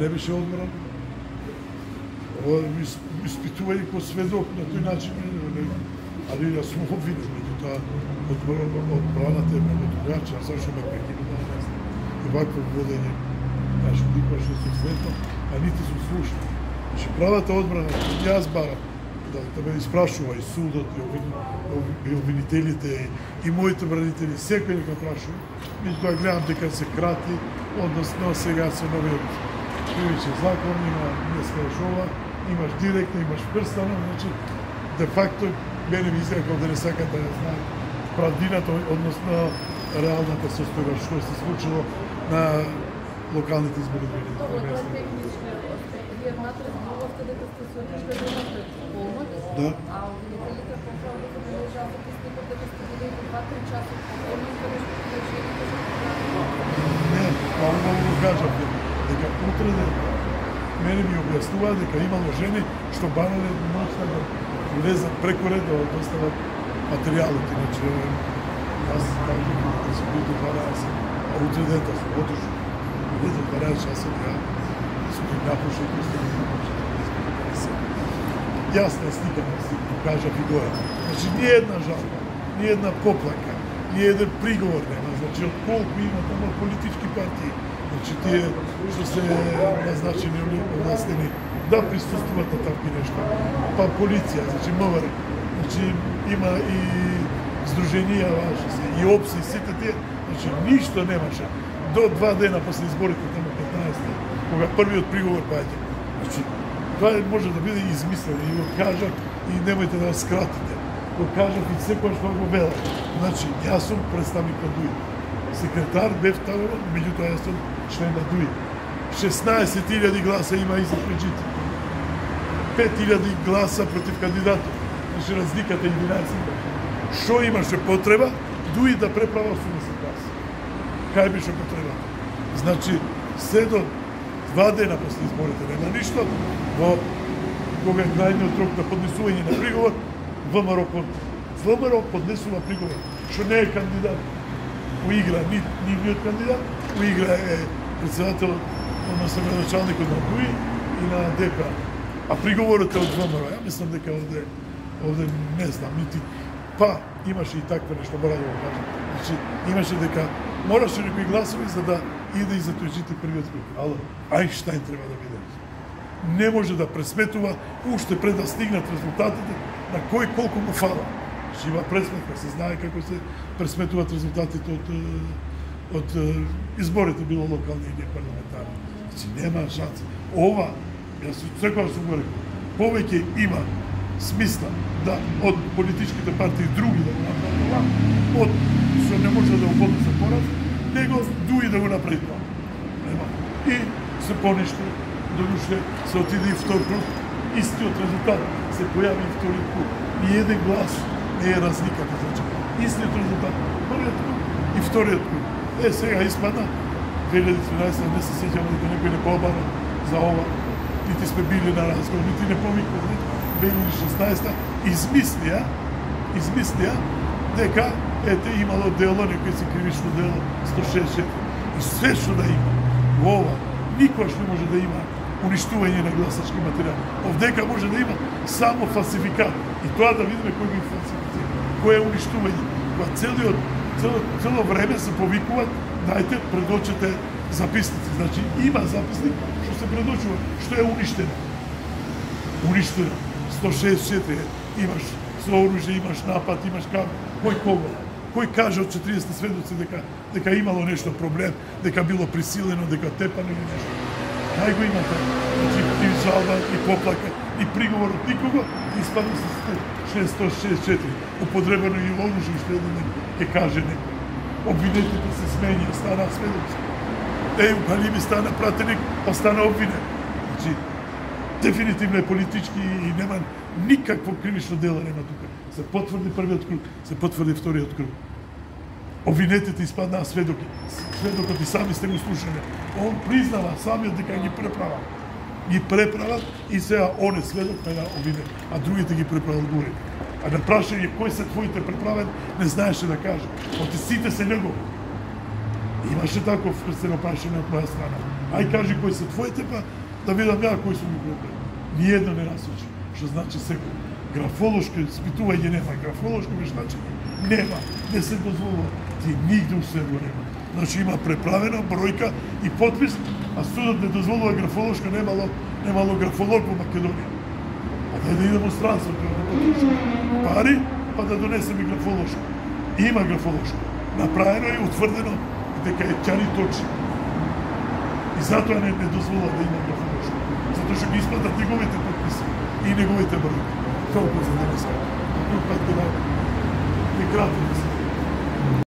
не беше одбран. Ова испитување ко сведок на тој начин, али јас сум обвинен, меѓутоа одбраната е многу другача, зашто ме прекинува, не знам. И вакво водење, значи, никош не сум светно, а нити сум слушан. Значи, правата одбрана, јас барам, да ме испрашува и судот, и обвинителите, и моите бранители, секој нека прашува. Меѓутоа гледам дека се крати, односно сега со новиот кривичен закон, има не смееш ова, имаш директно, имаш прстано, значи, де факто, мене ми изгледа како да не сакат да ја знаат правдината, односно реалната состојба што се случило на локалните избори 2012. Тоа е технички аспект. Вие внатре зборувавте дека сте се отишли да имате помош, а обвинителите поправо да забележат записникот дека сте били 2-3 часа помош, каде што кажете Не, ова го кажав, дека утре мене ми објаснува дека имало жени што барале ноќта да влезат преку ред да достават материјалот. Иначе, јас кажам да се бил до 12, а утре дента сум отошол. До 12 часа ја сум ги напушил, јасна слика да си покажав и горе. Значи, ни една жалба, ни една поплака, ни еден приговор нема. Значи, од колку има тамо политички партии, значи, тие што се назначени овластени да присуствуват на такви нешта. Па полиција, значи МВР, значи има и здруженија, и ОПС, и сите тие, значи ништо немаше. До 2 дена после изборите, тамо 15, кога првиот приговор паѓа. Значи, тоа може да биде измислено и го кажат и немојте да скратите. Го кажат и секојаш тоа го велат. Значи, јас сум представник на ДУИ. Секретар бев таму, меѓутоа јас сум член на ДУИ. 16.000 гласа има и за преđите. 5.000 гласа против кандидатот. Значи разликата 11. Шо имаше потреба? ДУИ да преправа 80 гласа. Кај беше потреба? Значи, се до 2 дена после изборите нема ништо, во кога е најниот рок на поднесување на приговор, ВМРО поднесува приговор, што не е кандидат. Уигра нивниот кандидат, уигра е председателот, односно началникот на ДУИ и на ДПА. А приговорот е од ВМРО. Ја мислам дека овде не знам, нити. Па, имаше и такво нешто, мора да го кажам. Значи, имаше дека мораше некои гласови за да иде и затојчите првиот круг. Ало, Ајнштајн треба да биде. Не може да пресметува уште пред да стигнат резултатите на кој колку му фала. Жива пресметка, се знае како се пресметуваат резултатите од изборите, било локални или парламентарни. Значи, нема шанс. Ова, јас секогаш сум го рекол, повеќе има смисла да од политичките партии други да го направат ова, од што не може да го поднесе пораз, него ДУИ да го направи тоа. Нема. И се поништи, додуше се отиде и втор круг, истиот резултат, се појави и втори круг. И еден глас не е разликата, значи, истиот резултат, првиот круг и вториот круг. Сега испадна, 2013 не се сеќам дека некој не побара за ова, нити сме били на разговор, нити не повикваме. 2016 измислија дека имало дело, некој се кривично дело 164. И све што да има во ова, никош не може да има уништување на гласачки материјал. Овдека може да има само фалсификат. И тоа да видиме кој ги фалсифицира, кој е уништување. Кога цело време се повикуваат, дајте предочете записници. Значи има записник што се предочува, што е уништено. Уништено. 164, имаш со оружје, имаш напад, имаш камера. Кој кого? Кој каже од 40 сведоци дека имало нешто проблем, дека било присилено, дека тепано или нешто? Кај го имате? Значи, и жалба, и поплака, и приговор од никого, и испадно се 164. Употребено и оружје, што еден ќе каже некој. Обвинетите се сменија, стана сведоци. Калими стана пратеник, па стана обвинен. Значи, дефинитивно е политички и нема никакво кривично дело нема тука. Се потврди првиот круг, се потврди вториот круг. Обвинетите испаднаа сведоки. Сведокот и сами сте го слушале. Он признава самиот дека ги преправа. Ги преправат и сега он е сведок на обвинет, а другите ги преправат горе. А на прашање кој се твоите преправен, не знаеше да каже. Оти сите се негови. Имаше таков крстено прашање од моја страна. Ај кажи кои се твоите, па да видам ја кои су ми проблеми. Ниедно не насочи, што значи секој. Графолошко испитување нема, графолошко вештачење нема, не се дозволува. Ти нигде у свету нема. Значи има преправена бројка и подпис, а судот не дозволува графолошко, немало графолог во Македонија. А дај да идемо странството, да потрошиме пари, па да донесеме графолошко. Има графолошко. Направено е утврдено дека е ќари точи. И затоа не дозволува да има графолошко. Затоа што ги исплатат неговите подписи и неговите бројки. Толку за денеска. Друг пат ќе дадем. Не кратко.